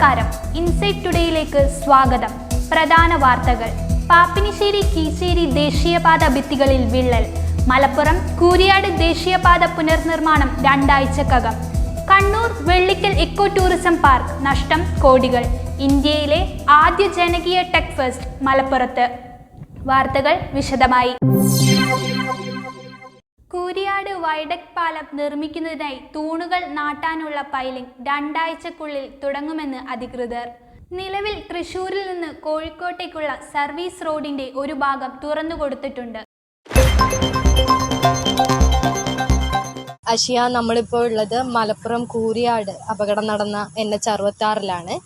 നമസ്കാരം. ഇൻസൈറ്റ് ടുഡേയിലേക്ക് സ്വാഗതം. പ്രധാന വാർത്തകൾ. പാപ്പിനിശ്ശേരി കീച്ചേരി ദേശീയപാത ഭിത്തികളിൽ വിള്ളൽ. മലപ്പുറം കൂരിയാട് ദേശീയപാത പുനർനിർമ്മാണം 2 ആഴ്ചക്കകം. Kannur Vellikkal eco tourism park നഷ്ടം കോടികൾ. ഇന്ത്യയിലെ ആദ്യ ജനകീയ ടെക് ഫെസ്റ്റ് മലപ്പുറത്ത്. വാർത്തകൾ വിശദമായി. കൂരിയാട് വൈഡക്ട് പാലം നിർമ്മിക്കുന്നതിനായി തൂണുകൾ നാട്ടാനുള്ള പൈലിംഗ് 2 ആഴ്ചക്കുള്ളിൽ തുടങ്ങുമെന്ന് അധികൃതർ. നിലവിൽ തൃശൂരിൽ നിന്ന് കോഴിക്കോട്ടേക്കുള്ള സർവീസ് റോഡിന്റെ ഒരു ഭാഗം തുറന്നുകൊടുത്തിട്ടുണ്ട്. അഷിയ, നമ്മളിപ്പോൾ ഉള്ളത് മലപ്പുറം കൂരിയാട് അപകടം നടന്ന NH-66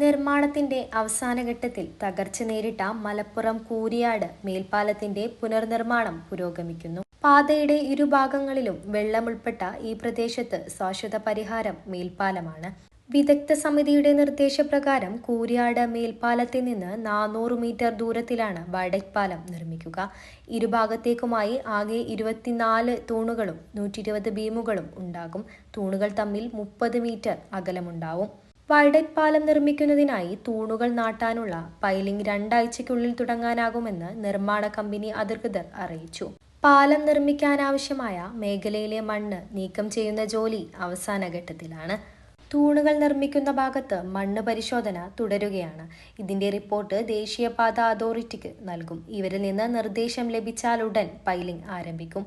നിർമ്മാണത്തിന്റെ അവസാനഘട്ടത്തിൽ തകർച്ച നേരിട്ട മലപ്പുറം കൂരിയാട് മേൽപ്പാലത്തിന്റെ പുനർനിർമ്മാണം പുരോഗമിക്കുന്നു. പാതയുടെ ഇരുഭാഗങ്ങളിലും വെള്ളമുൾപ്പെട്ട ഈ പ്രദേശത്ത് ശാശ്വത പരിഹാരം മേൽപ്പാലമാണ്. വിദഗ്ധ സമിതിയുടെ നിർദ്ദേശപ്രകാരം കൂരിയാട് മേൽപ്പാലത്തിൽ നിന്ന് 400 മീറ്റർ ദൂരത്തിലാണ് വൈഡക്ട് പാലം നിർമ്മിക്കുക. ഇരുഭാഗത്തേക്കുമായി ആകെ 24 തൂണുകളും 120 ബീമുകളും ഉണ്ടാകും. തൂണുകൾ തമ്മിൽ 30 മീറ്റർ അകലമുണ്ടാവും. വൈഡക്ട് പാലം നിർമ്മിക്കുന്നതിനായി തൂണുകൾ നാട്ടാനുള്ള പൈലിംഗ് 2 ആഴ്ചയ്ക്കുള്ളിൽ തുടങ്ങാനാകുമെന്ന് നിർമ്മാണ കമ്പനി അധികൃതർ അറിയിച്ചു. പാലം നിർമ്മിക്കാനാവശ്യമായ മേഖലയിലെ മണ്ണ് നീക്കം ചെയ്യുന്ന ജോലി അവസാന ഘട്ടത്തിലാണ്. തൂണുകൾ നിർമ്മിക്കുന്ന ഭാഗത്ത് മണ്ണ് പരിശോധന തുടരുകയാണ്. ഇതിന്റെ റിപ്പോർട്ട് ദേശീയപാത അതോറിറ്റിക്ക് നൽകും. ഇവരിൽ നിന്ന് നിർദ്ദേശം ലഭിച്ചാൽ ഉടൻ പൈലിംഗ് ആരംഭിക്കും.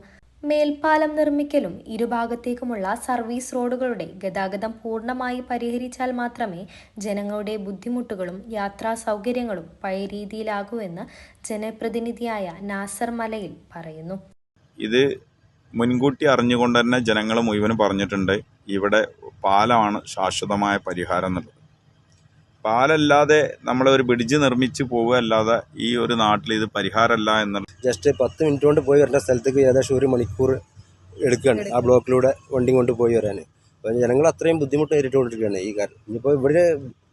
മേൽപ്പാലം നിർമ്മിക്കലും ഇരുഭാഗത്തേക്കുമുള്ള സർവീസ് റോഡുകളുടെ ഗതാഗതം പൂർണ്ണമായി പരിഹരിച്ചാൽ മാത്രമേ ജനങ്ങളുടെ ബുദ്ധിമുട്ടുകളും യാത്രാ സൗകര്യങ്ങളും പഴയ രീതിയിലാകൂ എന്ന് ജനപ്രതിനിധിയായ നാസർ മലയിൽ പറയുന്നു. ഇത് മുൻകൂട്ടി അറിഞ്ഞുകൊണ്ട് തന്നെ ജനങ്ങൾ മുഴുവനും പറഞ്ഞിട്ടുണ്ട്, ഇവിടെ പാലമാണ് ശാശ്വതമായ പരിഹാരം എന്നുള്ളത്. പാലല്ലാതെ നമ്മൾ ഒരു ബ്രിഡ്ജ് നിർമ്മിച്ച് പോവുക അല്ലാതെ ഈ ഒരു നാട്ടിൽ ഇത് പരിഹാരമല്ല എന്നുള്ളത്. ജസ്റ്റ് 10 മിനിറ്റ് കൊണ്ട് പോയി വരേണ്ട സ്ഥലത്തേക്ക് ഏകദേശം 1 മണിക്കൂർ എടുക്കുകയാണ് ആ ബ്ലോക്കിലൂടെ വണ്ടി കൊണ്ട് പോയി വരാൻ. അപ്പോൾ ജനങ്ങൾ അത്രയും ബുദ്ധിമുട്ട് നേരിട്ടുകൊണ്ടിരിക്കുകയാണ് ഈ കാര്യം. ഇനിയിപ്പോൾ ഇവിടെ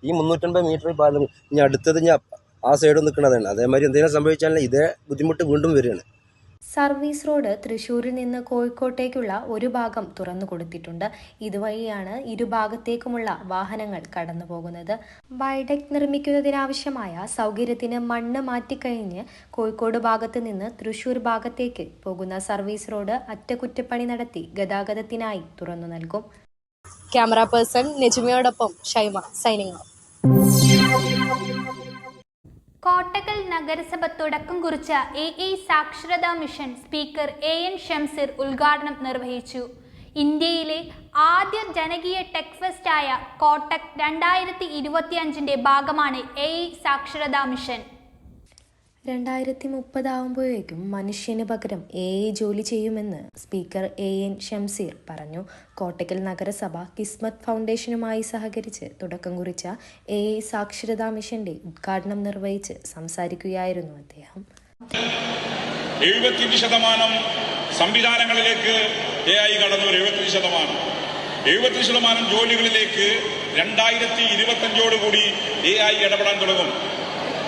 ഈ 350 മീറ്റർ പാലം ഇനി അടുത്തത് ആ സൈഡ് നിൽക്കുന്നതാണ്. അതേമാതിരി എന്തെങ്കിലും സംഭവിച്ചാൽ ഇതേ ബുദ്ധിമുട്ട് വീണ്ടും വരികയാണ്. സർവീസ് റോഡ് തൃശൂരിൽ നിന്ന് കോഴിക്കോട്ടേക്കുള്ള ഒരു ഭാഗം തുറന്നു കൊടുത്തിട്ടുണ്ട്. ഇതുവഴിയാണ് ഇരുഭാഗത്തേക്കുമുള്ള വാഹനങ്ങൾ കടന്നു പോകുന്നത്. വൈഡക്ട് നിർമ്മിക്കുന്നതിനാവശ്യമായ സൗകര്യത്തിന് മണ്ണ് മാറ്റിക്കഴിഞ്ഞ് കോഴിക്കോട് ഭാഗത്ത് നിന്ന് തൃശൂർ ഭാഗത്തേക്ക് പോകുന്ന സർവീസ് റോഡ് അറ്റകുറ്റപ്പണി നടത്തി ഗതാഗതത്തിനായി തുറന്നു നൽകും. ക്യാമറ പേഴ്സൺ നെജ്മിയോടൊപ്പം ഷൈമ സൈനിങ് ഓഫ്. കോട്ടക്കൽ നഗരസഭ തുടക്കം കുറിച്ച AA സാക്ഷരതാ മിഷൻ സ്പീക്കർ AN ഷംസീർ ഉദ്ഘാടനം നിർവഹിച്ചു. ഇന്ത്യയിലെ ആദ്യ ജനകീയ ടെക് ഫെസ്റ്റ് ആയ കോട്ടക് 2025 ഭാഗമാണ് AA സാക്ഷരതാ മിഷൻ. 2030 ആവുമ്പോഴേക്കും മനുഷ്യന് പകരം AI ജോലി ചെയ്യുമെന്ന് സ്പീക്കർ AN ഷംസീർ പറഞ്ഞു. കോട്ടക്കൽ നഗരസഭ കിസ്മത്ത് ഫൗണ്ടേഷനുമായി സഹകരിച്ച് തുടക്കം കുറിച്ച AI സാക്ഷരതാ മിഷന്റെ ഉദ്ഘാടനം നിർവഹിച്ച് സംസാരിക്കുകയായിരുന്നു അദ്ദേഹം. 75% സംവിധാനങ്ങളിലേക്ക് AI കടന്നു. 75% ജോലികളിലേക്ക് 2025 AI ഇടപെടാൻ തുടങ്ങും.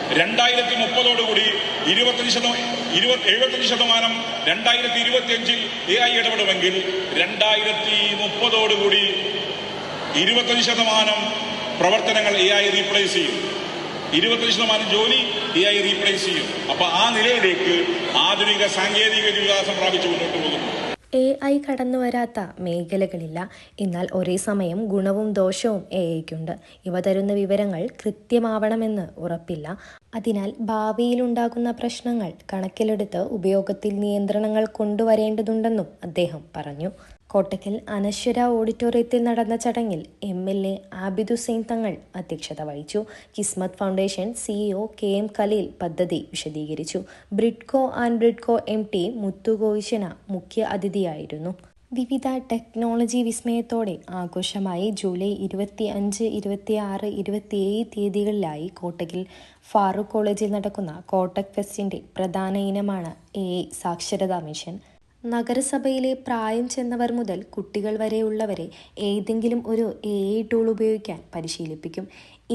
2030 75% 2025 AI ഇടപെടുമെങ്കിൽ 2030 25% പ്രവർത്തനങ്ങൾ AI റീപ്ലേസ് ചെയ്യും. 25% ജോലി AI റീപ്ലേസ് ചെയ്യും. അപ്പൊ ആ നിലയിലേക്ക് ആധുനിക സാങ്കേതിക വികാസം പ്രാപിച്ചു മുന്നോട്ട് പോകുന്നു. AI കടന്നു വരാത്ത മേഖലകളില്ല. എന്നാൽ ഒരേ സമയം ഗുണവും ദോഷവും AIക്കുണ്ട്. ഇവ തരുന്ന വിവരങ്ങൾ കൃത്യമാവണമെന്ന് ഉറപ്പില്ല. അതിനാൽ ഭാവിയിലുണ്ടാകുന്ന പ്രശ്നങ്ങൾ കണക്കിലെടുത്ത് ഉപയോഗത്തിൽ നിയന്ത്രണങ്ങൾ കൊണ്ടുവരേണ്ടതുണ്ടെന്നും അദ്ദേഹം പറഞ്ഞു. കോട്ടക്കൽ അനശ്വര ഓഡിറ്റോറിയത്തിൽ നടന്ന ചടങ്ങിൽ MLA ആബിദ് ഹുസൈൻ തങ്ങൾ അധ്യക്ഷത വഹിച്ചു. Kismath foundation CEO KM Khaleel പദ്ധതി വിശദീകരിച്ചു. ബ്രിഡ്കോ ആൻഡ് ബ്രിഡ്കോ MT മുത്തു ഗോവിശന മുഖ്യ അതിഥിയായിരുന്നു. വിവിധ ടെക്നോളജി വിസ്മയത്തോടെ ആഘോഷമായി ജൂലൈ 25, 26, 27 തീയതികളിലായി കോട്ടക്കിൽ ഫാറൂഖ് കോളേജിൽ നടക്കുന്ന കോട്ടക് ഫെസ്റ്റിന്റെ പ്രധാന ഇനമാണ് AI സാക്ഷരതാ മിഷൻ. നഗരസഭയിലെ പ്രായം ചെന്നവർ മുതൽ കുട്ടികൾ വരെയുള്ളവരെ ഏതെങ്കിലും ഒരു AI ടൂൾ ഉപയോഗിക്കാൻ പരിശീലിപ്പിക്കും.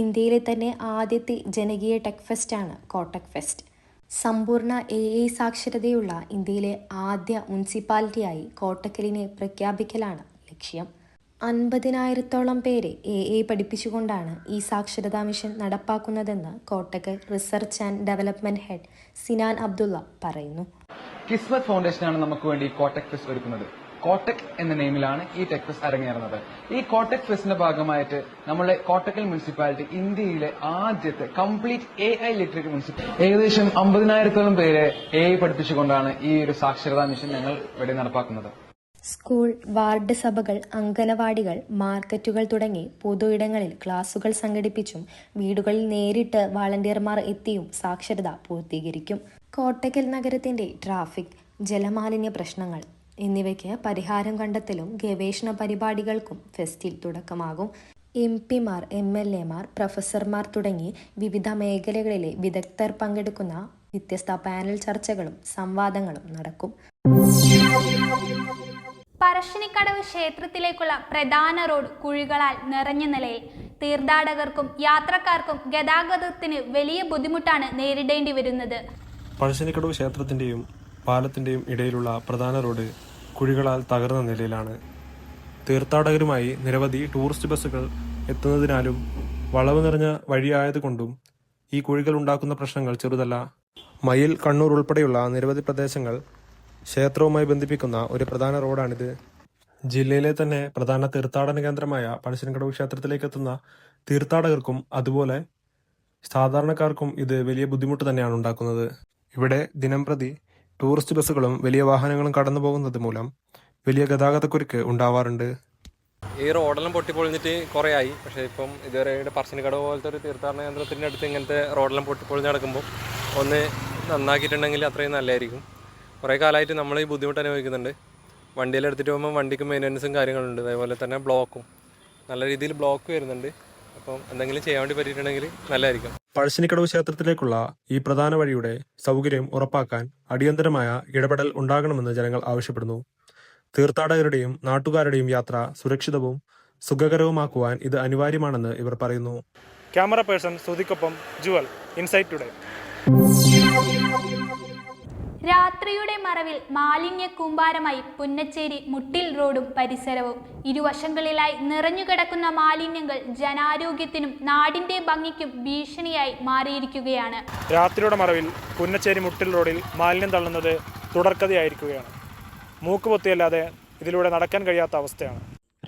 ഇന്ത്യയിലെ തന്നെ ആദ്യത്തെ ജനകീയ ടെക് ഫെസ്റ്റാണ് കോട്ടക് ഫെസ്റ്റ്. സമ്പൂർണ്ണ AI സാക്ഷരതയുള്ള ഇന്ത്യയിലെ ആദ്യ മുനിസിപ്പാലിറ്റിയായി കോട്ടക്കലിനെ പ്രഖ്യാപിക്കലാണ് ലക്ഷ്യം. 50,000-ഓളം പേരെ AI പഠിപ്പിച്ചുകൊണ്ടാണ് ഈ സാക്ഷരതാ മിഷൻ നടപ്പാക്കുന്നതെന്ന് Kottakkal research and development head Sinan Abdulla പറയുന്നു. കിസ്മത്ത് ഫൗണ്ടേഷനാണ് നമുക്ക് വേണ്ടി കോട്ടക് ഫെസ്റ്റ് ഒരുക്കുന്നത്. കോട്ടക് എന്ന നെയിമിലാണ് ഈ ടെക് ഫെസ്റ്റ് അരങ്ങേറുന്നത്. ഈ കോട്ടക് ഫെസ്റ്റിന്റെ ഭാഗമായിട്ട് നമ്മുടെ കോട്ടക്കൽ മുനിസിപ്പാലിറ്റി ഇന്ത്യയിലെ ആദ്യത്തെ കംപ്ലീറ്റ് AI ലിറ്ററേറ്റ് മുനിസിപ്പാലിറ്റി. ഏകദേശം 50,000-ഓളം പേരെ AI പഠിപ്പിച്ചുകൊണ്ടാണ് ഈ ഒരു സാക്ഷരതാ മിഷൻ ഞങ്ങൾ ഇവിടെ നടപ്പാക്കുന്നത്. സ്കൂൾ, വാർഡ് സഭകൾ, അംഗനവാടികൾ, മാർക്കറ്റുകൾ തുടങ്ങി പൊതു ഇടങ്ങളിൽ ക്ലാസുകൾ സംഘടിപ്പിച്ചും വീടുകളിൽ നേരിട്ട് വാളണ്ടിയർമാർ എത്തിയും സാക്ഷരത പൂർത്തീകരിക്കും. കോട്ടക്കൽ നഗരത്തിന്റെ ട്രാഫിക്, ജലമാലിന്യ പ്രശ്നങ്ങൾ എന്നിവയ്ക്ക് പരിഹാരം കണ്ടെത്തലും ഗവേഷണ പരിപാടികൾക്കും ഫെസ്റ്റിൽ തുടക്കമാകും. MP-മാർ, MLA-മാർ, പ്രൊഫസർമാർ തുടങ്ങി വിവിധ മേഖലകളിലെ വിദഗ്ധർ പങ്കെടുക്കുന്ന വ്യത്യസ്ത പാനൽ ചർച്ചകളും സംവാദങ്ങളും നടക്കും. പറശ്ശിനിക്കടവ് ക്ഷേത്രത്തിലേക്കുള്ള പ്രധാന റോഡ് കുഴികളാൽ നിറഞ്ഞ നിലയിൽ. തീർത്ഥാടകർക്കും യാത്രക്കാർക്കും ഗതാഗതത്തിന് വലിയ ബുദ്ധിമുട്ടാണ് നേരിടേണ്ടി വരുന്നത്. പറശ്ശിനിക്കടവ് ക്ഷേത്രത്തിന്റെയും പാലത്തിന്റെയും ഇടയിലുള്ള പ്രധാന റോഡ് കുഴികളാൽ തകർന്ന നിലയിലാണ്. തീർത്ഥാടകരുമായി നിരവധി ടൂറിസ്റ്റ് ബസ്സുകൾ എത്തുന്നതിനാലും വളവ് നിറഞ്ഞ വഴിയായതുകൊണ്ടും ഈ കുഴികൾ ഉണ്ടാക്കുന്ന പ്രശ്നങ്ങൾ ചെറുതല്ല. മയിൽ, കണ്ണൂർ ഉൾപ്പെടെയുള്ള നിരവധി പ്രദേശങ്ങൾ ക്ഷേത്രവുമായി ബന്ധിപ്പിക്കുന്ന ഒരു പ്രധാന റോഡാണിത്. ജില്ലയിലെ തന്നെ പ്രധാന തീർത്ഥാടന കേന്ദ്രമായ പറശ്ശിനിക്കടവ് ക്ഷേത്രത്തിലേക്ക് എത്തുന്ന തീർത്ഥാടകർക്കും അതുപോലെ സാധാരണക്കാർക്കും ഇത് വലിയ ബുദ്ധിമുട്ട് തന്നെയാണ് ഉണ്ടാക്കുന്നത്. ഇവിടെ ദിനംപ്രതി ടൂറിസ്റ്റ് ബസ്സുകളും വലിയ വാഹനങ്ങളും കടന്നു പോകുന്നത് മൂലം വലിയ ഗതാഗതക്കുരുക്ക് ഉണ്ടാവാറുണ്ട്. ഈ റോഡെല്ലാം പൊട്ടിപ്പൊളിഞ്ഞിട്ട് കുറേ ആയി. പക്ഷേ ഇപ്പം ഇതുവരെ പറശ്ശിനിക്കടവ് പോലത്തെ ഒരു തീർത്ഥാടന കേന്ദ്രത്തിൻ്റെ അടുത്ത് ഇങ്ങനത്തെ റോഡെല്ലാം പൊട്ടിപ്പൊളിഞ്ഞ് നടക്കുമ്പോൾ ഒന്ന് നന്നാക്കിയിട്ടുണ്ടെങ്കിൽ അത്രയും നല്ലതായിരിക്കും. കുറേ കാലമായിട്ട് നമ്മൾ ഈ ബുദ്ധിമുട്ട് അനുഭവിക്കുന്നുണ്ട്. വണ്ടിയെല്ലാം എടുത്തിട്ട് പോകുമ്പോൾ വണ്ടിക്ക് മെയിൻ്റനൻസും കാര്യങ്ങളുണ്ട്. അതേപോലെ തന്നെ ബ്ലോക്കും നല്ല രീതിയിൽ ബ്ലോക്ക് വരുന്നുണ്ട്. അപ്പം എന്തെങ്കിലും ചെയ്യാൻ വേണ്ടി പറ്റിയിട്ടുണ്ടെങ്കിൽ നല്ലതായിരിക്കും. പറശ്ശിനിക്കടവ് ക്ഷേത്രത്തിലേക്കുള്ള ഈ പ്രധാന വഴിയുടെ സൗകര്യം ഉറപ്പാക്കാൻ അടിയന്തരമായ ഇടപെടൽ ഉണ്ടാകണമെന്ന് ജനങ്ങൾ ആവശ്യപ്പെടുന്നു. തീർത്ഥാടകരുടെയും നാട്ടുകാരുടെയും യാത്ര സുരക്ഷിതവും സുഖകരവുമാക്കുവാൻ ഇത് അനിവാര്യമാണെന്ന് ഇവർ പറയുന്നു. ക്യാമറ പേഴ്സൺ ശ്രുതിക്കൊപ്പം ജുവൽ, ഇൻസൈറ്റ് ടുഡേ. രാത്രിയുടെ മറവിൽ മാലിന്യ കൂമ്പാരമായി പുന്നച്ചേരി മുട്ടിൽ റോഡും പരിസരവും. ഇരുവശങ്ങളിലായി നിറഞ്ഞുകിടക്കുന്ന മാലിന്യങ്ങൾ ജനാരോഗ്യത്തിനും നാടിന്റെ ഭംഗിക്കും ഭീഷണിയായി മാറിയിരിക്കുകയാണ്. രാത്രിയുടെ മറവിൽ പുന്നച്ചേരി മുട്ടിൽ റോഡിൽ മാലിന്യം തള്ളുന്നത് തുടർക്കഥയായിരിക്കുകയാണ്. മൂക്കുപൊത്തിയല്ലാതെ ഇതിലൂടെ നടക്കാൻ കഴിയാത്ത അവസ്ഥയാണ്.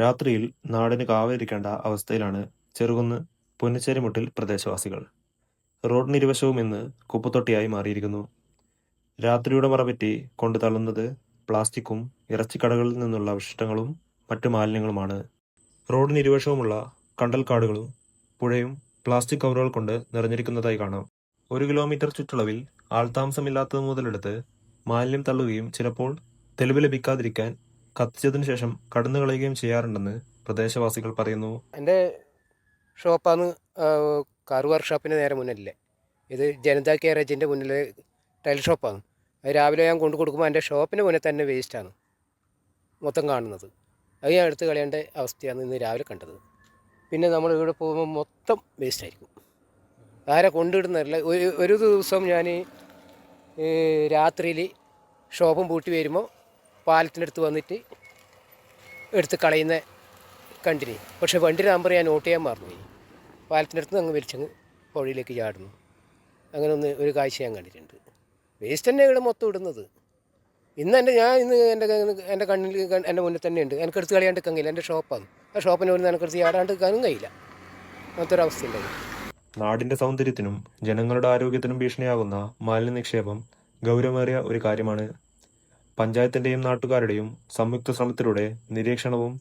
രാത്രിയിൽ നാടിന് കാവലിരിക്കേണ്ട അവസ്ഥയിലാണ് ചെറുകുന്ന് പുന്നച്ചേരി മുട്ടിൽ പ്രദേശവാസികൾ. റോഡിനിരുവശവും ഇന്ന് കുപ്പത്തൊട്ടിയായി മാറിയിരിക്കുന്നു. രാത്രിയുടെ മറപറ്റി കൊണ്ടു തള്ളുന്നത് പ്ലാസ്റ്റിക്കും ഇറച്ചിക്കടകളിൽ നിന്നുള്ള അവശിഷ്ടങ്ങളും മറ്റു മാലിന്യങ്ങളുമാണ്. റോഡിനിരുവശവുമുള്ള കണ്ടൽക്കാടുകളും പുഴയും പ്ലാസ്റ്റിക് കവറുകൾ കൊണ്ട് നിറഞ്ഞിരിക്കുന്നതായി കാണാം. 1 കിലോമീറ്റർ ചുറ്റളവിൽ ആൾതാമസമില്ലാത്തത് മുതലെടുത്ത് മാലിന്യം തള്ളുകയും ചിലപ്പോൾ തെളിവ് ലഭിക്കാതിരിക്കാൻ കത്തിച്ചതിനു ശേഷം കടന്നു കളയുകയും ചെയ്യാറുണ്ടെന്ന് പ്രദേശവാസികൾ പറയുന്നു. എൻ്റെ ഷോപ്പാണ് കാർ വർക്ക്ഷോപ്പിൻ്റെ നേരെ മുന്നിലല്ലേ. ഇത് ജനതാ ഗാരേജിൻ്റെ മുന്നിൽ ടൈൽ ഷോപ്പാണ്. അത് രാവിലെ ഞാൻ കൊണ്ടു കൊടുക്കുമ്പോൾ എൻ്റെ ഷോപ്പിന് മുന്നിൽ തന്നെ വേസ്റ്റാണ് മൊത്തം കാണുന്നത്. അത് ഞാൻ എടുത്ത് കളയേണ്ട അവസ്ഥയാണ് ഇന്ന് രാവിലെ കണ്ടത്. പിന്നെ നമ്മൾ ഇവിടെ പോകുമ്പോൾ മൊത്തം വേസ്റ്റായിരിക്കും. ആരെ കൊണ്ടിടുന്നതല്ല. ഒരു ദിവസം ഞാൻ രാത്രിയിൽ ഷോപ്പും പൂട്ടി വരുമ്പോൾ പാലത്തിനടുത്ത് വന്നിട്ട് എടുത്ത് കളയുന്ന കണ്ടിന്. പക്ഷേ വണ്ടിയുടെ നമ്പർ ഞാൻ നോട്ട് ചെയ്യാൻ മറന്നുപോയി. പാലത്തിനടുത്ത് അങ്ങ് വലിച്ചങ്ങ് പുഴയിലേക്ക് ചാടുന്നു. അങ്ങനെ ഒരു കാഴ്ച ഞാൻ കണ്ടിട്ടുണ്ട്. വേസ്റ്റ് തന്നെ ഇവിടെ മൊത്തം ഇടുന്നത്. ഇന്ന് എൻ്റെ കണ്ണിൽ എൻ്റെ മുന്നിൽ തന്നെ ഉണ്ട്. എനിക്ക് എടുത്ത് കളയാണ്ട് കഴിയില്ല. എൻ്റെ ഷോപ്പാണ്. ആ ഷോപ്പിന് മുന്നിൽ എനിക്കെടുത്ത് ചാടാണ്ട് നിൽക്കാനും കഴിയില്ല. അങ്ങനത്തൊരവസ്ഥ ഉണ്ടായി. നാടിന്റെ സൗന്ദര്യത്തിനും ജനങ്ങളുടെ ആരോഗ്യത്തിനും ഭീഷണിയാകുന്ന മാലിന്യ നിക്ഷേപം ഗൗരവമേറിയ ഒരു കാര്യമാണ്. പഞ്ചായത്തിന്റെയും നാട്ടുകാരുടെയും സംയുക്ത ശ്രമത്തിലൂടെ നിരീക്ഷണവും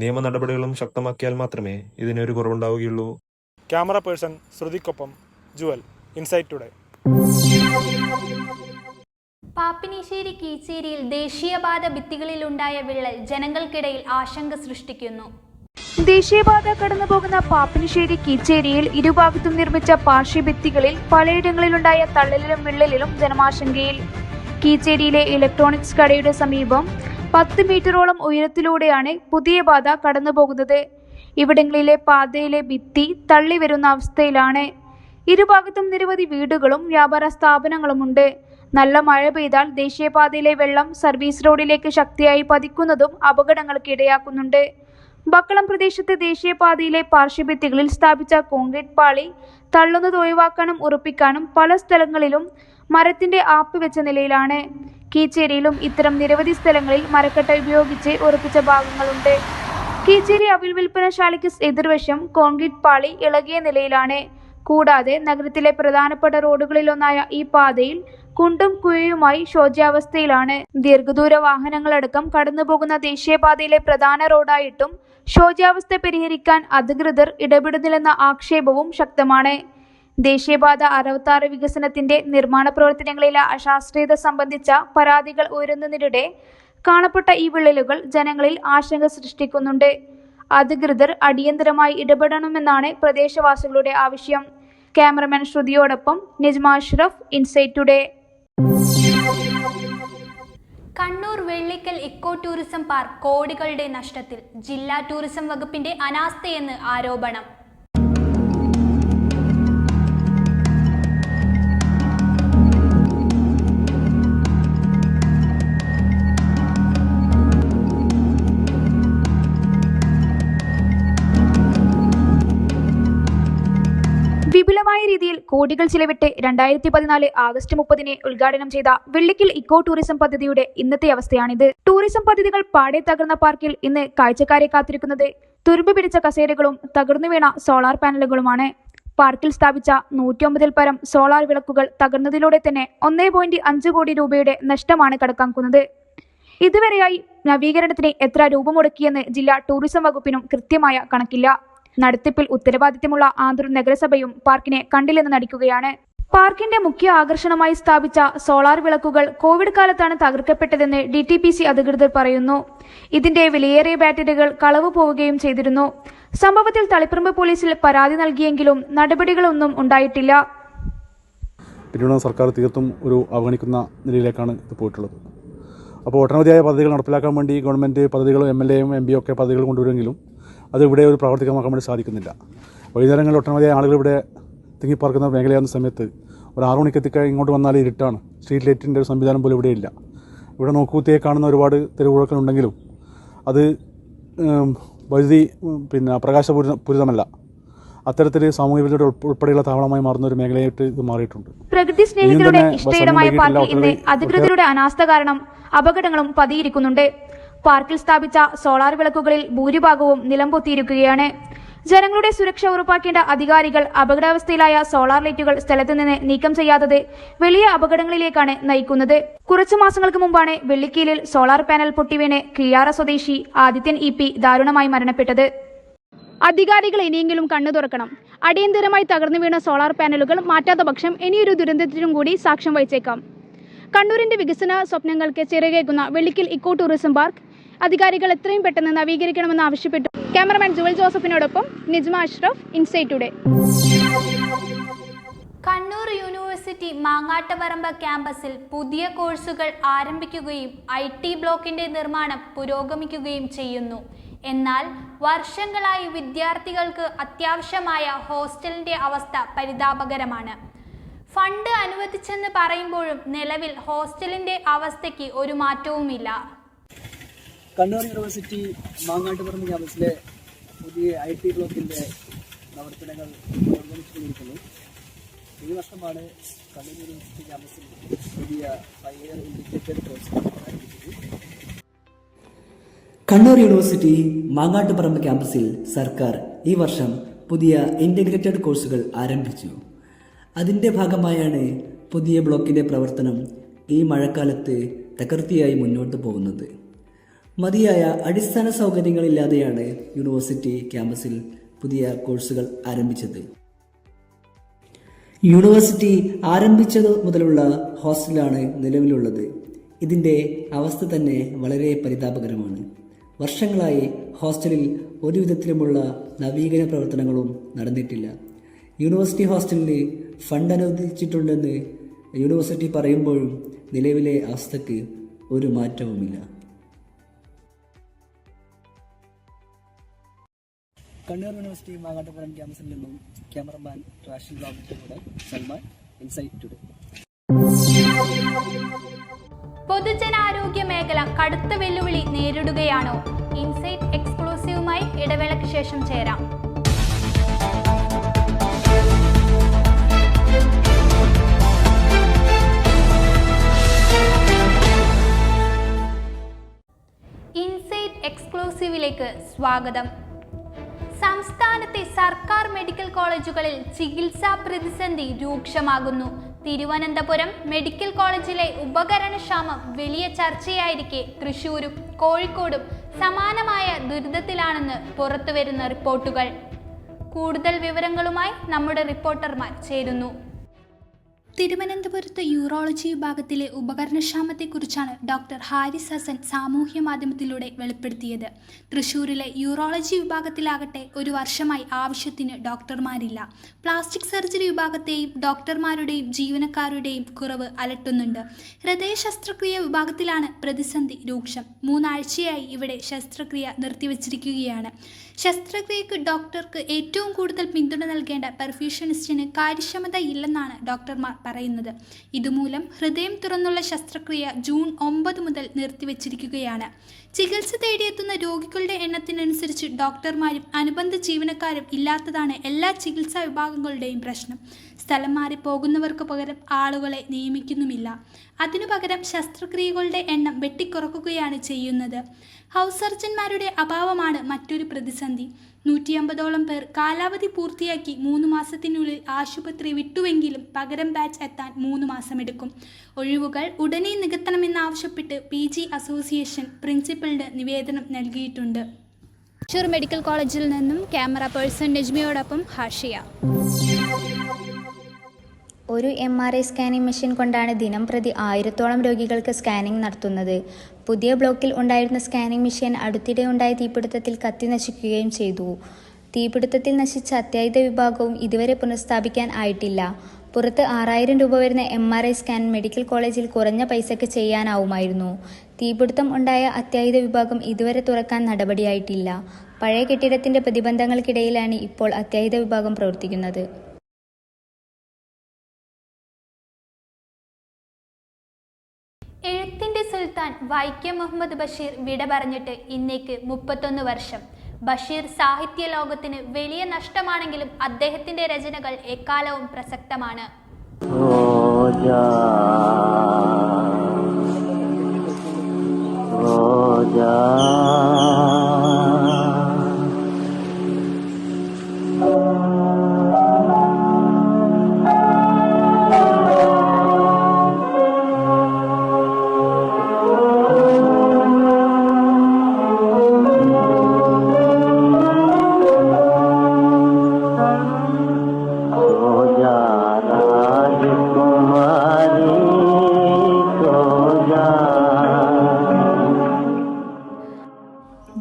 നിയമ നടപടികളും ശക്തമാക്കിയാൽ മാത്രമേ ഇതിനൊരു കുറവുണ്ടാവുകയുള്ളൂ. ക്യാമറ പേഴ്സൺ ശ്രുതിക്കൊപ്പം ജുവൽ, ഇൻസൈറ്റ് ടുഡേ. പാപ്പിനിശ്ശേരി കീച്ചേരിയിൽ ദേശീയപാത ഭിത്തികളിലുണ്ടായ വിള്ളൽ ജനങ്ങൾക്കിടയിൽ ആശങ്ക സൃഷ്ടിക്കുന്നു. ദേശീയപാത കടന്നുപോകുന്ന പാപ്പിനിശ്ശേരി കീച്ചേരിയിൽ ഇരുഭാഗത്തും നിർമ്മിച്ച പാർശ്വഭിത്തികളിൽ പലയിടങ്ങളിലുണ്ടായ തള്ളലിലും വിള്ളലിലും ജനമാശങ്കയിൽ. കീച്ചേരിയിലെ ഇലക്ട്രോണിക്സ് കടയുടെ സമീപം 10 മീറ്ററോളം ഉയരത്തിലൂടെയാണ് പുതിയ പാത കടന്നുപോകുന്നത്. ഇവിടങ്ങളിലെ പാതയിലെ ഭിത്തി തള്ളിവരുന്ന അവസ്ഥയിലാണ്. ഇരുഭാഗത്തും നിരവധി വീടുകളും വ്യാപാര സ്ഥാപനങ്ങളുമുണ്ട്. നല്ല മഴ പെയ്താൽ ദേശീയപാതയിലെ വെള്ളം സർവീസ് റോഡിലേക്ക് ശക്തിയായി പതിക്കുന്നതും അപകടങ്ങൾക്ക് ഇടയാക്കുന്നുണ്ട്. ബക്കളം പ്രദേശത്തെ ദേശീയപാതയിലെ പാർശ്വഭിത്തികളിൽ സ്ഥാപിച്ച കോൺക്രീറ്റ് പാളി തള്ളുന്നത് ഒഴിവാക്കാനും ഉറപ്പിക്കാനും പല സ്ഥലങ്ങളിലും മരത്തിന്റെ ആപ്പ് വെച്ച നിലയിലാണ്. കീച്ചേരിയിലും ഇത്തരം നിരവധി സ്ഥലങ്ങളിൽ മരക്കട്ട ഉപയോഗിച്ച് ഉറപ്പിച്ച ഭാഗങ്ങളുണ്ട്. കീച്ചേരി അവിൽ വിൽപ്പനശാലയ്ക്ക് എതിർവശം കോൺക്രീറ്റ് പാളി ഇളകിയ നിലയിലാണ്. കൂടാതെ നഗരത്തിലെ പ്രധാനപ്പെട്ട റോഡുകളിലൊന്നായ ഈ പാതയിൽ കുണ്ടും കുഴിയുമായി ശോച്യാവസ്ഥയിലാണ്. ദീർഘദൂര വാഹനങ്ങളടക്കം കടന്നുപോകുന്ന ദേശീയപാതയിലെ പ്രധാന റോഡായിട്ടും ശോച്യാവസ്ഥ പരിഹരിക്കാൻ അധികൃതർ ഇടപെടുന്നില്ലെന്ന ആക്ഷേപവും ശക്തമാണ്. ദേശീയപാത 66 വികസനത്തിന്റെ നിർമ്മാണ പ്രവർത്തനങ്ങളിലെ അശാസ്ത്രീയത സംബന്ധിച്ച പരാതികൾ ഉയരുന്നതിനിടെ കാണപ്പെട്ട ഈ വിള്ളലുകൾ ജനങ്ങളിൽ ആശങ്ക സൃഷ്ടിക്കുന്നുണ്ട്. അധികൃതർ അടിയന്തരമായി ഇടപെടണമെന്നാണ് പ്രദേശവാസികളുടെ ആവശ്യം. ക്യാമറമാൻ ശ്രുതിയോടൊപ്പം Nijma Ashraf, Insight Today. Kannur Vellikkal eco tourism park കോടികളുടെ നഷ്ടത്തിൽ. ജില്ലാ ടൂറിസം വകുപ്പിന്റെ അനാസ്ഥയെന്ന് ആരോപണം. വിപുലമായ രീതിയിൽ കോടികൾ ചിലവിട്ട് 2014 ആഗസ്റ്റ് 30 ഉദ്ഘാടനം ചെയ്ത വെള്ളിക്കൽ ഇക്കോ ടൂറിസം പദ്ധതിയുടെ ഇന്നത്തെ അവസ്ഥയാണിത്. ടൂറിസം പദ്ധതികൾ പാടെ തകർന്ന പാർക്കിൽ ഇന്ന് കാഴ്ചക്കാരെ കാത്തിരിക്കുന്നത് തുരുമ്പ് പിടിച്ച കസേരകളും തകർന്നു വീണ സോളാർ പാനലുകളുമാണ്. പാർക്കിൽ സ്ഥാപിച്ച 109 പരം സോളാർ വിളക്കുകൾ തകർന്നതിലൂടെ തന്നെ 1.5 കോടി രൂപയുടെ നഷ്ടമാണ് കണക്കാക്കുന്നത്. ഇതുവരെയായി നവീകരണത്തിന് എത്ര രൂപ മുടക്കിയെന്ന് ജില്ലാ ടൂറിസം വകുപ്പിനും കൃത്യമായ കണക്കില്ല. നടത്തിപ്പിൽ ഉത്തരവാദിത്തമുള്ള ആന്തൂർ നഗരസഭയും പാർക്കിനെ കണ്ടില്ലെന്ന് നടിക്കുകയാണ്. പാർക്കിന്റെ മുഖ്യ ആകർഷണമായി സ്ഥാപിച്ച സോളാർ വിളക്കുകൾ കോവിഡ് കാലത്താണ് തകർക്കപ്പെട്ടതെന്ന് DTPC അധികൃതർ പറയുന്നു. ഇതിന്റെ വിലയേറിയ ബാറ്ററികൾ കളവ് പോവുകയും ചെയ്തിരുന്നു. സംഭവത്തിൽ തളിപ്പറമ്പ് പോലീസിൽ പരാതി നൽകിയെങ്കിലും നടപടികളൊന്നും ഉണ്ടായിട്ടില്ല. പിന്നീട് സർക്കാർ തീർത്തും ഒരു അവഗണിക്കുന്ന നിലയിലേക്കാണ് ഇത് പോയിട്ടുള്ളത്. അപ്പോൾ ഒട്ടനവധിയായ പദ്ധതികൾ നടപ്പിലാക്കാൻ വേണ്ടി ഗവൺമെൻറ് പദ്ധതികളും MLAയും MPയും ഒക്കെ പദ്ധതികൾ കൊണ്ടുവരുമെങ്കിലും അത് ഇവിടെ ഒരു പ്രാവർത്തികമാക്കാൻ വേണ്ടി സാധിക്കുന്നില്ല. വൈകുന്നേരങ്ങളിൽ ഒട്ടനവധിയായ ആളുകൾ ഇവിടെ തിങ്ങിപ്പാർക്കുന്ന മേഖലയാകുന്ന സമയത്ത് ഒരു 6 മണിക്ക് എത്തിക്കഴിഞ്ഞ് ഇങ്ങോട്ട് വന്നാൽ ഇരുട്ടാണ്. സ്ട്രീറ്റ് ലൈറ്റിൻ്റെ ഒരു സംവിധാനം പോലും ഇവിടെയില്ല. ഇവിടെ നോക്കൂത്തിയെ കാണുന്ന ഒരുപാട് തെരുവുകളുണ്ടെങ്കിലും അത് വൈദ്യുതി പ്രകാശപൂരിതമല്ല. അത്തരത്തിൽ സാമൂഹ്യ വിരുദ്ധ ഉൾപ്പെടെയുള്ള താവളമായി മാറുന്ന ഒരു മേഖലയായിട്ട് ഇത് മാറിയിട്ടുണ്ട്. പ്രകൃതി സ്നേഹികളുടെ ഇഷ്ടയിടമായ പാർക്കിൽ ഇന്ന് അധികൃതരുടെ അനാസ്ഥ കാരണം അപകടങ്ങളും പതിയിരിക്കുന്നുണ്ട്. പാർക്കിൽ സ്ഥാപിച്ച സോളാർ വിളക്കുകളിൽ ഭൂരിഭാഗവും നിലംപൊത്തിയിരിക്കുകയാണ്. ജനങ്ങളുടെ സുരക്ഷ ഉറപ്പാക്കേണ്ട അധികാരികൾ അപകടാവസ്ഥയിലായ സോളാർ ലൈറ്റുകൾ സ്ഥലത്ത് നിന്ന് നീക്കം ചെയ്യാത്തത് വലിയ അപകടങ്ങളിലേക്കാണ് നയിക്കുന്നത്. കുറച്ചു മാസങ്ങൾക്ക് മുമ്പാണ് വെള്ളിക്കീലിൽ സോളാർ പാനൽ പൊട്ടിവീണ് കിയാറ സ്വദേശി ആദിത്യൻ EP ദാരുണമായി മരണപ്പെട്ടത്. അധികാരികൾ ഇനിയെങ്കിലും കണ്ണു തുറക്കണം. അടിയന്തരമായി തകർന്നു വീണ സോളാർ പാനലുകൾ മാറ്റാത്ത പക്ഷം ഇനിയൊരു ദുരന്തത്തിനും കൂടി സാക്ഷ്യം വഹിച്ചേക്കാം. കണ്ണൂരിന്റെ വികസന സ്വപ്നങ്ങൾക്ക് ചിറകേകുന്ന വെള്ളിക്കൽ ഇക്കോ ടൂറിസം പാർക്ക് അധികാരികൾ എത്രയും പെട്ടെന്ന് നവീകരിക്കണമെന്ന് ആവശ്യപ്പെട്ടു. ക്യാമറമാൻ ജുവൽ ജോസഫിനോടൊപ്പം Nijma Ashraf, Insight Today. Kannur University Mangattuparamba ക്യാമ്പസിൽ പുതിയ കോഴ്സുകൾ ആരംഭിക്കുകയും IT ബ്ലോക്കിന്റെ നിർമ്മാണം പുരോഗമിക്കുകയും ചെയ്യുന്നു. എന്നാൽ വർഷങ്ങളായി വിദ്യാർത്ഥികൾക്ക് അത്യാവശ്യമായ ഹോസ്റ്റലിന്റെ അവസ്ഥ പരിതാപകരമാണ്. ഫണ്ട് അനുവദിച്ചെന്ന് പറയുമ്പോഴും നിലവിൽ ഹോസ്റ്റലിന്റെ അവസ്ഥയ്ക്ക് ഒരു മാറ്റവുമില്ല. കണ്ണൂർ യൂണിവേഴ്സിറ്റി മാങ്ങാട്ടുപറമ്പ് ക്യാമ്പസിലെ പുതിയ IT ബ്ലോക്കിൻ്റെ പ്രവർത്തനങ്ങൾ പുരോഗമിച്ചുകൊണ്ടിരിക്കുന്നു. ഈ വർഷമാണ് കണ്ണൂർ യൂണിവേഴ്സിറ്റി ക്യാമ്പസിൽ പുതിയ 5 ഇയർ ഇൻറ്റിഗ്രേറ്റഡ് കോഴ്സ് ആരംഭിച്ചത്. കണ്ണൂർ യൂണിവേഴ്സിറ്റി മാങ്ങാട്ടുപറമ്പ് ക്യാമ്പസിൽ സർക്കാർ ഈ വർഷം പുതിയ ഇൻറ്റിഗ്രേറ്റഡ് കോഴ്സുകൾ ആരംഭിച്ചു. അതിൻ്റെ ഭാഗമായാണ് പുതിയ ബ്ലോക്കിൻ്റെ പ്രവർത്തനം ഈ മഴക്കാലത്ത് തകൃതിയായി മുന്നോട്ട് പോകുന്നത്. മതിയായ അടിസ്ഥാന സൗകര്യങ്ങളില്ലാതെയാണ് യൂണിവേഴ്സിറ്റി ക്യാമ്പസിൽ പുതിയ കോഴ്സുകൾ ആരംഭിച്ചത്. യൂണിവേഴ്സിറ്റി ആരംഭിച്ചത് മുതലുള്ള ഹോസ്റ്റലാണ് നിലവിലുള്ളത്. ഇതിൻ്റെ അവസ്ഥ തന്നെ വളരെ പരിതാപകരമാണ്. വർഷങ്ങളായി ഹോസ്റ്റലിൽ ഒരു വിധത്തിലുമുള്ള നവീകരണ പ്രവർത്തനങ്ങളും നടന്നിട്ടില്ല. യൂണിവേഴ്സിറ്റി ഹോസ്റ്റലിന് ഫണ്ട് അനുവദിച്ചിട്ടുണ്ടെന്ന് യൂണിവേഴ്സിറ്റി പറയുമ്പോഴും നിലവിലെ അവസ്ഥയ്ക്ക് ഒരു മാറ്റവുമില്ല. കണ്ണൂർ യൂണിവേഴ്സിറ്റി മാങ്ങാട്ടുപുറം ക്യാമ്പസിൽ നിന്നും ക്യാമറമാൻ റാഷിൽ ബാബുയുടെ സൽമാൻ, ഇൻസൈറ്റ് ടുഡേ. പൊതുജനാരോഗ്യ മേഖല കടുത്ത വെല്ലുവിളി നേരിടുകയാണോ? ഇൻസൈറ്റ് എക്സ്ക്ലൂസീവുമായി ഇടവേളയ്ക്ക് ശേഷം ചേരാം. ഇൻസൈറ്റ് എക്സ്ക്ലൂസീവിലേക്ക് സ്വാഗതം. സംസ്ഥാനത്തെ സർക്കാർ മെഡിക്കൽ കോളേജുകളിൽ ചികിത്സാ പ്രതിസന്ധി രൂക്ഷമാകുന്നു. തിരുവനന്തപുരം മെഡിക്കൽ കോളേജിലെ ഉപകരണക്ഷാമം വലിയ ചർച്ചയായിരിക്കെ തൃശൂരും കോഴിക്കോടും സമാനമായ ദുരിതത്തിലാണെന്ന് പുറത്തുവരുന്ന റിപ്പോർട്ടുകൾ. കൂടുതൽ വിവരങ്ങളുമായി നമ്മുടെ റിപ്പോർട്ടർമാർ ചേരുന്നു. തിരുവനന്തപുരത്ത് യൂറോളജി വിഭാഗത്തിലെ ഉപകരണക്ഷാമത്തെക്കുറിച്ചാണ് ഡോക്ടർ ഹാരിസ് ഹസൻ സാമൂഹ്യ മാധ്യമത്തിലൂടെ വെളിപ്പെടുത്തിയത്. തൃശൂരിലെ യൂറോളജി വിഭാഗത്തിലാകട്ടെ ഒരു വർഷമായി ആവശ്യത്തിന് ഡോക്ടർമാരില്ല. പ്ലാസ്റ്റിക് സർജറി വിഭാഗത്തെയും ഡോക്ടർമാരുടെയും ജീവനക്കാരുടെയും കുറവ് അലട്ടുന്നുണ്ട്. ഹൃദയ ശസ്ത്രക്രിയ വിഭാഗത്തിലാണ് പ്രതിസന്ധി രൂക്ഷം. 3 ആഴ്ചയായി ഇവിടെ ശസ്ത്രക്രിയ നിർത്തിവച്ചിരിക്കുകയാണ്. ശസ്ത്രക്രിയക്ക് ഡോക്ടർക്ക് ഏറ്റവും കൂടുതൽ പിന്തുണ നൽകേണ്ട പെർഫ്യൂഷനിസ്റ്റിന് കാര്യക്ഷമത ഇല്ലെന്നാണ് ഡോക്ടർമാർ പറയുന്നത്. ഇതുമൂലം ഹൃദയം തുറന്നുള്ള ശസ്ത്രക്രിയ ജൂൺ 9 മുതൽ നിർത്തിവച്ചിരിക്കുകയാണ്. ചികിത്സ തേടിയെത്തുന്ന രോഗികളുടെ എണ്ണത്തിനനുസരിച്ച് ഡോക്ടർമാരും അനുബന്ധ ജീവനക്കാരും ഇല്ലാത്തതാണ് എല്ലാ ചികിത്സാ വിഭാഗങ്ങളുടെയും പ്രശ്നം. സ്ഥലം മാറി പോകുന്നവർക്ക് പകരം ആളുകളെ നിയമിക്കുന്നുമില്ല. അതിനു പകരം ശസ്ത്രക്രിയകളുടെ എണ്ണം വെട്ടിക്കുറക്കുകയാണ് ചെയ്യുന്നത്. ഹൗസ് സർജന്മാരുടെ അഭാവമാണ് മറ്റൊരു പ്രതിസന്ധി. 150ഓളം പേർ കാലാവധി പൂർത്തിയാക്കി 3 മാസത്തിനുള്ളിൽ ആശുപത്രി വിട്ടുവെങ്കിലും പകരം ബാച്ച് എത്താൻ 3 മാസമെടുക്കും. ഒഴിവുകൾ ഉടനെ നികത്തണമെന്നാവശ്യപ്പെട്ട് PG അസോസിയേഷൻ പ്രിൻസിപ്പലിന് നിവേദനം നൽകിയിട്ടുണ്ട്. തൃശൂർ മെഡിക്കൽ കോളേജിൽ നിന്നും ക്യാമറ പേഴ്സൺ നജ്മിയോടൊപ്പം ഹാഷിയ. ഒരു MRI സ്കാനിംഗ് മെഷീൻ കൊണ്ടാണ് ദിനം പ്രതി 1000ഓളം രോഗികൾക്ക് സ്കാനിംഗ് നടത്തുന്നത്. പുതിയ ബ്ലോക്കിൽ ഉണ്ടായിരുന്ന സ്കാനിംഗ് മെഷീൻ അടുത്തിടെ ഉണ്ടായ തീപിടുത്തത്തിൽ കത്തി നശിക്കുകയും ചെയ്തു. തീപിടുത്തത്തിൽ നശിച്ച അത്യാഹിത വിഭാഗവും ഇതുവരെ പുനഃസ്ഥാപിക്കാൻ ആയിട്ടില്ല. പുറത്ത് 6000 രൂപ വരുന്ന MRI സ്കാൻ മെഡിക്കൽ കോളേജിൽ കുറഞ്ഞ പൈസയ്ക്ക് ചെയ്യാനാവുമായിരുന്നു. തീപിടുത്തം ഉണ്ടായ അത്യാഹിത വിഭാഗം ഇതുവരെ തുറക്കാൻ നടപടിയായിട്ടില്ല. പഴയ കെട്ടിടത്തിന്റെ പ്രതിബന്ധങ്ങൾക്കിടയിലാണ് ഇപ്പോൾ അത്യാഹിത വിഭാഗം പ്രവർത്തിക്കുന്നത്. എഴുത്തിന്റെ സുൽത്താൻ വൈക്കം മുഹമ്മദ് ബഷീർ വിട പറഞ്ഞിട്ട് ഇന്നേക്ക് 31 വർഷം. ബഷീർ സാഹിത്യ ലോകത്തിന് വലിയ നഷ്ടമാണെങ്കിലും അദ്ദേഹത്തിന്റെ രചനകൾ എക്കാലവും പ്രസക്തമാണ്.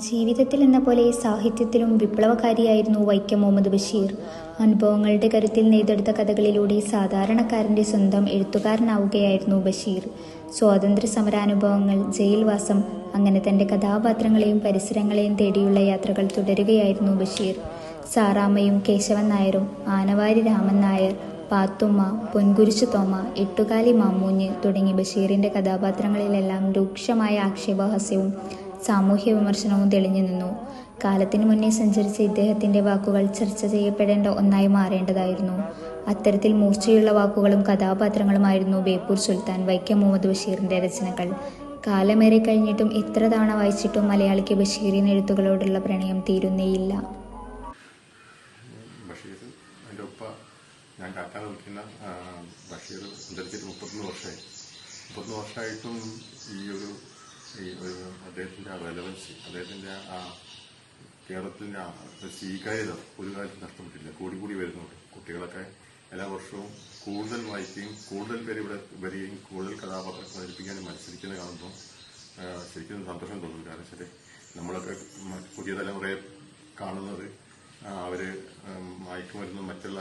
ജീവിതത്തിൽ എന്ന പോലെ സാഹിത്യത്തിലും വിപ്ലവകാരിയായിരുന്നു വൈക്കം മുഹമ്മദ് ബഷീർ. അനുഭവങ്ങളുടെ കരുത്തിൽ നെയ്തെടുത്ത കഥകളിലൂടെ സാധാരണക്കാരൻ്റെ സ്വന്തം എഴുത്തുകാരനാവുകയായിരുന്നു ബഷീർ. സ്വാതന്ത്ര്യ സമരാനുഭവങ്ങൾ, ജയിൽവാസം, അങ്ങനെ തൻ്റെ കഥാപാത്രങ്ങളെയും പരിസരങ്ങളെയും തേടിയുള്ള യാത്രകൾ തുടരുകയായിരുന്നു ബഷീർ. സാറാമ്മയും കേശവൻ നായരും, ആനവാരി രാമൻ നായർ, പാത്തുമ്മ, പൊൻകുരിശു തോമ, എട്ടുകാലി മാമ്മൂഞ്ഞ് തുടങ്ങി ബഷീറിൻ്റെ കഥാപാത്രങ്ങളിലെല്ലാം രൂക്ഷമായ ആക്ഷേപഹാസ്യവും സാമൂഹ്യ വിമർശനവും തെളിഞ്ഞു നിന്നു. കാലത്തിന് മുന്നേ സഞ്ചരിച്ച ഇദ്ദേഹത്തിൻ്റെ വാക്കുകൾ ചർച്ച ചെയ്യപ്പെടേണ്ട ഒന്നായി മാറേണ്ടതായിരുന്നു. അത്തരത്തിൽ മൂർച്ചയുള്ള വാക്കുകളും കഥാപാത്രങ്ങളുമായിരുന്നു ബേപ്പൂർ സുൽത്താൻ വൈക്കം മുഹമ്മദ് ബഷീറിൻ്റെ രചനകൾ. കാലമേറെ കഴിഞ്ഞിട്ടും എത്ര തവണ വായിച്ചിട്ടും മലയാളിക്ക് ബഷീറിൻ എഴുത്തുകളോടുള്ള പ്രണയം തീരുന്നേയില്ല. ബഷീർ എൻ്റെ ഒപ്പ ഞാൻ കാക്കാൻ നിൽക്കുന്ന ബഷീർ എന്തെടുത്തിട്ട് 31 വർഷമായി. 31 വർഷമായിട്ടും ഈ ഒരു അദ്ദേഹത്തിൻ്റെ ആ റെലവൻസി, അദ്ദേഹത്തിൻ്റെ ആ കേരളത്തിൻ്റെ ആ സ്വീകാര്യത ഒരു കാലത്ത് നഷ്ടപ്പെട്ടില്ല. കൂടി വരുന്നുണ്ട്. കുട്ടികളൊക്കെ എല്ലാ വർഷവും കൂടുതൽ വായിക്കുകയും കൂടുതൽ പേര് ഇവിടെ വരികയും കൂടുതൽ കഥാപാത്രങ്ങൾ അവതരിപ്പിക്കാനും മത്സരിക്കുന്നത് കാണുമ്പോൾ ശരിക്കും സന്തോഷം തോന്നുന്നു. കാരണം വെച്ചാൽ നമ്മളൊക്കെ പുതിയ തലമുറയെ കാണുന്നത് അവർ മയക്കുമരുന്നും മറ്റുള്ള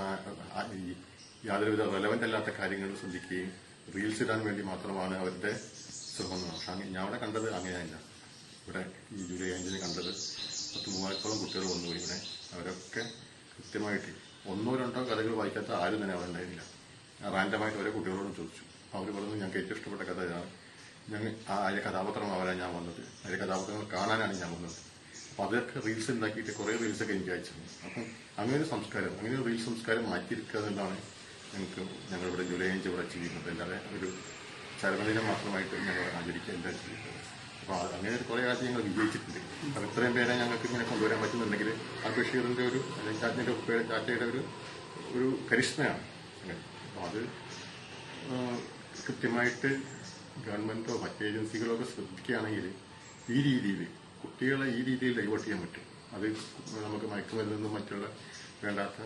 യാതൊരുവിധ റെലവൻ്റ് അല്ലാത്ത കാര്യങ്ങൾ ശ്രദ്ധിക്കുകയും റീൽസ് ഇടാൻ വേണ്ടി മാത്രമാണ് അവരുടെ ശ്രമം. പക്ഷെ ഞാൻ അവിടെ കണ്ടത് അങ്ങനെയല്ല. ഇവിടെ ഈ ജൂലൈ 5 കണ്ടത് 10,000-ഓളം കുട്ടികൾ വന്നുപോയി. ഇവിടെ അവരൊക്കെ കൃത്യമായിട്ട് 1-2 കഥകൾ വായിക്കാത്ത ആരും തന്നെ അവിടെ ഉണ്ടായിരുന്നില്ല. റാൻഡമായിട്ട് ഓരോ കുട്ടികളോടും ചോദിച്ചു. അവർ പറഞ്ഞു ഞങ്ങൾക്ക് ഏറ്റവും ഇഷ്ടപ്പെട്ട കഥ ഇതാണ്, ഞങ്ങൾ അതിലെ കഥാപാത്രം അവരാണ് ഞാൻ വന്നത്, അതിലെ കഥാപാത്രങ്ങൾ കാണാനാണ് ഞാൻ വന്നത്. അപ്പോൾ അതൊക്കെ റീൽസ് ഉണ്ടാക്കിയിട്ട് കുറേ റീൽസൊക്കെ എനിക്ക് അയച്ചിരുന്നു. അപ്പം അങ്ങനെ ഒരു സംസ്കാരം, അങ്ങനെ ഒരു റീൽ സംസ്കാരം മാറ്റിയിരിക്കുക എന്നുള്ളതാണ് ഞങ്ങളിവിടെ ജൂലൈ 5 ഇവിടെ ചെയ്യുന്നത്. അല്ലാതെ ഒരു ചരമദിനം മാത്രമായിട്ട് ഞങ്ങൾ ആചരിക്കുകയല്ല ചെയ്യുന്നത്. അപ്പോൾ അങ്ങനെ കുറേ കാലത്ത് ഞങ്ങൾ വിജയിച്ചിട്ടുണ്ട്. അപ്പോൾ ഇത്രയും പേരെ ഞങ്ങൾക്ക് ഇങ്ങനെ കൊണ്ടുവരാൻ പറ്റുന്നുണ്ടെങ്കിൽ ആ ബഷീറിൻ്റെ ഒരു അല്ലെങ്കിൽ ടാറ്റയുടെ ഒരു കരിഷ്മയാണ് അങ്ങനെ. അപ്പോൾ അത് കൃത്യമായിട്ട് ഗവൺമെൻറ്റോ മറ്റ് ഏജൻസികളോ ഒക്കെ ശ്രദ്ധിക്കുകയാണെങ്കിൽ ഈ രീതിയിൽ കുട്ടികളെ ഈ രീതിയിൽ ഡൈവേർട്ട് ചെയ്യാൻ പറ്റും. അത് നമുക്ക് മയക്കുമരുന്നിൽ നിന്നും മറ്റുള്ള വേണ്ടാത്ത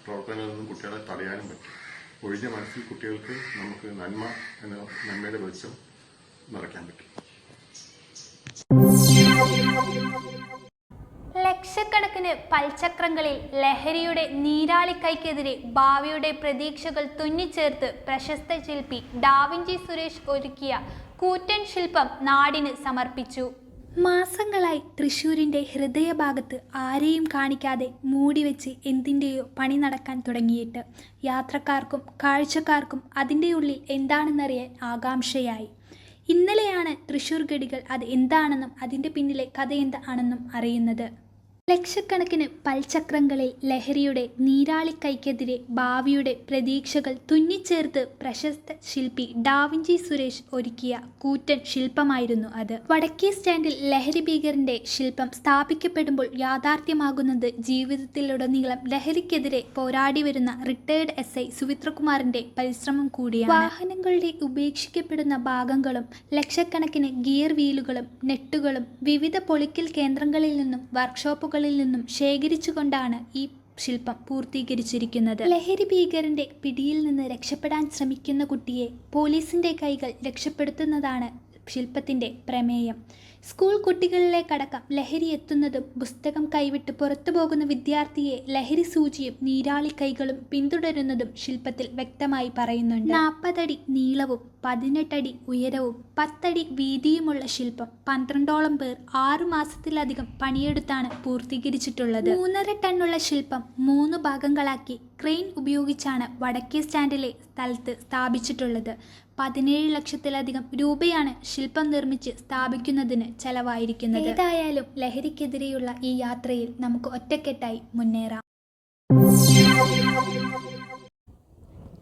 പ്രവർത്തനങ്ങളിൽ നിന്നും കുട്ടികളെ തടയാനും പറ്റും. ഒഴിഞ്ഞ മനസ്സിൽ കുട്ടികൾക്ക് നമുക്ക് നന്മയുടെ വെളിച്ചം നിറയ്ക്കാൻ പറ്റും. ലക്ഷക്കണക്കിന് പൽചക്രങ്ങളിൽ ലഹരിയുടെ നീരാളിക്കൈക്കെതിരെ ഭാവിയുടെ പ്രതീക്ഷകൾ തുന്നിച്ചേർത്ത് പ്രശസ്ത ശില്പി ഡാവിഞ്ചി സുരേഷ് ഒരുക്കിയ കൂറ്റൻ ശില്പം നാടിന് സമർപ്പിച്ചു. മാസങ്ങളായി തൃശ്ശൂരിൻ്റെ ഹൃദയഭാഗത്ത് ആരെയും കാണിക്കാതെ മൂടിവെച്ച് എന്തിൻ്റെയോ പണി നടക്കാൻ തുടങ്ങിയിട്ട് യാത്രക്കാർക്കും കാഴ്ചക്കാർക്കും അതിൻ്റെ ഉള്ളിൽ എന്താണെന്നറിയാൻ ആകാംക്ഷയായി. ഇന്നലെയാണ് തൃശ്ശൂർ ഗഡികൾ അത് എന്താണെന്നും അതിൻ്റെ പിന്നിലെ കഥ എന്താണെന്നും അറിയുന്നത്. ലക്ഷക്കണക്കിന് പൽചക്രങ്ങളിൽ ലഹരിയുടെ നീരാളിക്കൈക്കെതിരെ ഭാവിയുടെ പ്രതീക്ഷകൾ തുന്നിച്ചേർത്ത് പ്രശസ്ത ശില്പി ഡാവിഞ്ചി സുരേഷ് ഒരുക്കിയ കൂറ്റൻ ശില്പമായിരുന്നു അത്. വടക്കേ സ്റ്റാൻഡിൽ ലഹരി ഭീകരന്റെ ശില്പം സ്ഥാപിക്കപ്പെടുമ്പോൾ യാഥാർത്ഥ്യമാകുന്നത് ജീവിതത്തിലുടനീളം ലഹരിക്കെതിരെ പോരാടി വരുന്ന റിട്ടയർഡ് SI സുവിത്രകുമാറിന്റെ പരിശ്രമം കൂടിയാണ്. വാഹനങ്ങളുടെ ഉപേക്ഷിക്കപ്പെടുന്ന ഭാഗങ്ങളും ലക്ഷക്കണക്കിന് ഗിയർ വീലുകളും നെട്ടുകളും വിവിധ പൊളിക്കൽ കേന്ദ്രങ്ങളിൽ നിന്നും വർക്ക്ഷോപ്പുകൾ നിന്നും ശേഖരിച്ചുകൊണ്ടാണ് ഈ ശില്പം പൂർത്തീകരിച്ചിരിക്കുന്നത്. ലഹരി ഭീകരന്റെ പിടിയിൽ നിന്ന് രക്ഷപ്പെടാൻ ശ്രമിക്കുന്ന കുട്ടിയെ പോലീസിന്റെ കൈകൾ രക്ഷപ്പെടുത്തുന്നതാണ് ശില്പത്തിന്റെ പ്രമേയം. സ്കൂൾ കുട്ടികളിലേക്കടക്കം ലഹരി എത്തുന്നതും പുസ്തകം കൈവിട്ട് പുറത്തു പോകുന്ന വിദ്യാർത്ഥിയെ ലഹരി സൂചിയും നീരാളി കൈകളും പിന്തുടരുന്നതും ശില്പത്തിൽ വ്യക്തമായി പറയുന്നുണ്ട്. 40 അടി നീളവും 18 അടി ഉയരവും 10 അടി വീതിയുമുള്ള ശില്പം 12ഓളം പേർ 6 മാസത്തിലധികം പണിയെടുത്താണ് പൂർത്തീകരിച്ചിട്ടുള്ളത്. 3.5 ടണ്ണുള്ള ശില്പം 3 ഭാഗങ്ങളാക്കി ക്രെയിൻ ഉപയോഗിച്ചാണ് വടക്കേ സ്റ്റാൻഡിലെ സ്ഥലത്ത് സ്ഥാപിച്ചിട്ടുള്ളത്. 17 ലക്ഷത്തിലധികം രൂപയാണ് ശില്പം നിർമ്മിച്ച് സ്ഥാപിക്കുന്നതിന് ചെലവായിരിക്കുന്നത്. ഏതായാലും ലഹരിക്കെതിരെയുള്ള ഈ യാത്രയിൽ നമുക്ക് ഒറ്റക്കെട്ടായി മുന്നേറാം.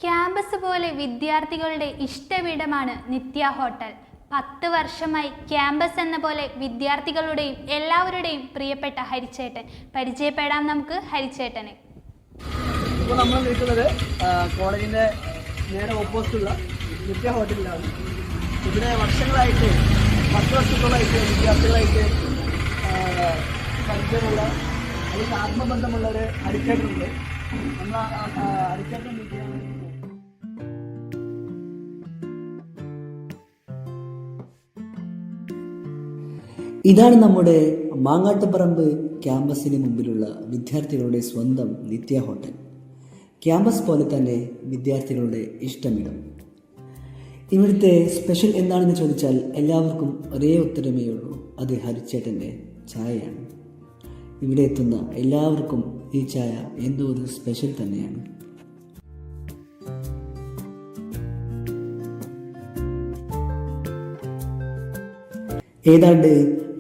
ക്യാമ്പസ് പോലെ വിദ്യാർത്ഥികളുടെ ഇഷ്ടവിടമാണ് നിത്യ ഹോട്ടൽ. 10 വർഷമായി ക്യാമ്പസ് എന്ന പോലെ വിദ്യാർത്ഥികളുടെയും എല്ലാവരുടെയും പ്രിയപ്പെട്ട ഹരിച്ചേട്ടൻ. പരിചയപ്പെടാം നമുക്ക് ഹരിച്ചേട്ടനെ. ഇപ്പോൾ നമ്മൾ നിൽക്കുന്നത് കോളേജിൻ്റെ നേരെ ഓപ്പോസിറ്റുള്ള നിത്യ ഹോട്ടലിലാണ്. ഇവിടെ വർഷങ്ങളായിട്ട് 10 വർഷത്തോളമായിട്ട് വിദ്യാർത്ഥികളായിട്ട് പരിചയമുള്ള അതിൽ ആത്മബന്ധമുള്ള ഒരു ഹരിച്ചേട്ടനുണ്ട്. നമ്മൾ ഹരിച്ചേട്ടൻ ഇതാണ് നമ്മുടെ മാങ്ങാട്ടുപറമ്പ് ക്യാമ്പസിന് മുമ്പിലുള്ള വിദ്യാർത്ഥികളുടെ സ്വന്തം നിത്യ ഹോട്ടൽ. ക്യാമ്പസ് പോലെ തന്നെ വിദ്യാർത്ഥികളുടെ ഇഷ്ടമിടം. ഇവിടുത്തെ സ്പെഷ്യൽ എന്താണെന്ന് ചോദിച്ചാൽ എല്ലാവർക്കും ഒരേ ഉത്തരമേ ഉള്ളൂ, അത് ഹരിച്ചേട്ടൻ്റെ ചായയാണ്. ഇവിടെ എത്തുന്ന എല്ലാവർക്കും ഈ ചായ എന്തോ ഒരു സ്പെഷ്യൽ തന്നെയാണ്. ഏതാണ്ട്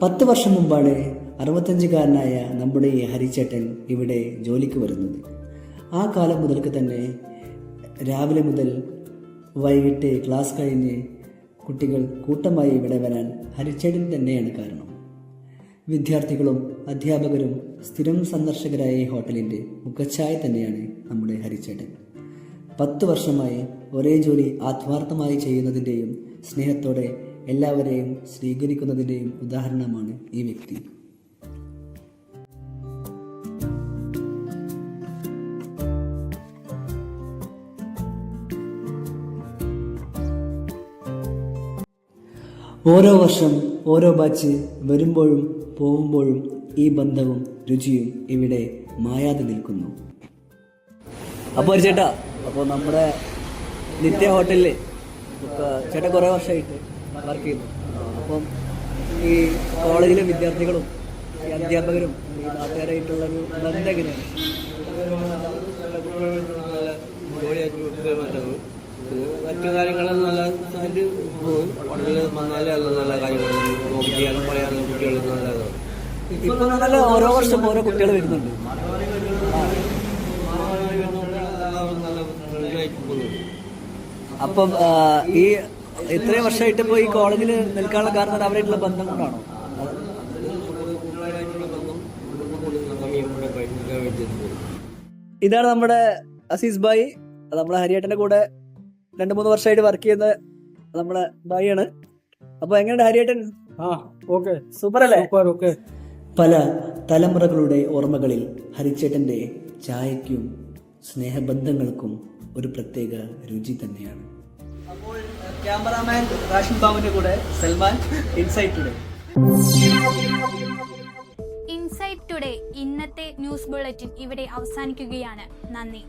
10 വർഷം മുമ്പാണ് 65കാരനായ നമ്മുടെ ഈ ഹരിച്ചേട്ടൻ ഇവിടെ ജോലിക്ക് വരുന്നത്. ആ കാലം മുതൽക്ക് തന്നെ രാവിലെ മുതൽ വൈകിട്ട് ക്ലാസ് കഴിഞ്ഞ് കുട്ടികൾ കൂട്ടമായി ഇവിടെ വരാൻ ഹരിച്ചേട്ടൻ തന്നെയാണ് കാരണം. വിദ്യാർത്ഥികളും അധ്യാപകരും സ്ഥിരം സന്ദർശകരായ ഈ ഹോട്ടലിൻ്റെ മുഖച്ഛായ തന്നെയാണ് നമ്മുടെ ഹരിച്ചേട്ടൻ. 10 വർഷമായി ഒരേ ജോലി ആത്മാർത്ഥമായി ചെയ്യുന്നതിൻ്റെയും സ്നേഹത്തോടെ എല്ലാവരെയും സ്വീകരിക്കുന്നതിൻ്റെയും ഉദാഹരണമാണ് ഈ വ്യക്തി. ഓരോ വർഷം ഓരോ ബാച്ച് വരുമ്പോഴും പോകുമ്പോഴും ഈ ബന്ധവും രുചിയും ഇവിടെ മായാതെ നിൽക്കുന്നു. അപ്പോൾ ചേട്ടാ, അപ്പോൾ നമ്മുടെ നിത്യ ഹോട്ടലിൽ ചേട്ടൻ കുറേ വർഷമായിട്ട് വർക്ക് ചെയ്യുന്നു. അപ്പം ഈ കോളേജിലെ വിദ്യാർത്ഥികളും ഈ അധ്യാപകരും ഈ നാട്ടുകാരായിട്ടുള്ളൊരു ബന്ധം എങ്ങനെയാണ്? മറ്റു കാര്യങ്ങളും നല്ല പോകും. വളരെ നല്ല നല്ല കാര്യങ്ങൾ ചെയ്യാനും പറയാനും കുട്ടികൾക്ക് നല്ലതാണ്. ഇപ്പൊ നല്ല ഓരോ വർഷം ഓരോ കുട്ടികൾ വരുന്നുണ്ട്. അപ്പം ഈ ഇത്രയും വർഷമായിട്ട് ഇപ്പോൾ ഈ കോളേജിൽ നിൽക്കാനുള്ള കാരണം അവരായിട്ടുള്ള ബന്ധം കൊണ്ടാണോ? ഇതാണ് നമ്മുടെ അസീസ് ഭായി, നമ്മുടെ ഹരിയേട്ടന്റെ കൂടെ 2-3 വർഷമായിട്ട് വർക്ക് ചെയ്യുന്ന നമ്മുടെ ഭായിയാണ്. അപ്പൊ എങ്ങനെയുണ്ട് ഹരിയേട്ടൻ? സൂപ്പർ അല്ലേ? പല തലമുറകളുടെ ഓർമ്മകളിൽ ഹരിച്ചേട്ടന്റെ ചായയ്ക്കും സ്നേഹബന്ധങ്ങൾക്കും ഒരു പ്രത്യേക രുചി തന്നെയാണ്. അപ്പോൾ ക്യാമറാമാൻ റാഷിദ് ബാബുവിന്റെ കൂടെ Salman, insight today. Insight today ഇന്നത്തെ ന്യൂസ് ബുള്ളറ്റിൻ ഇവിടെ അവസാനിക്കുകയാണ്. നന്ദി.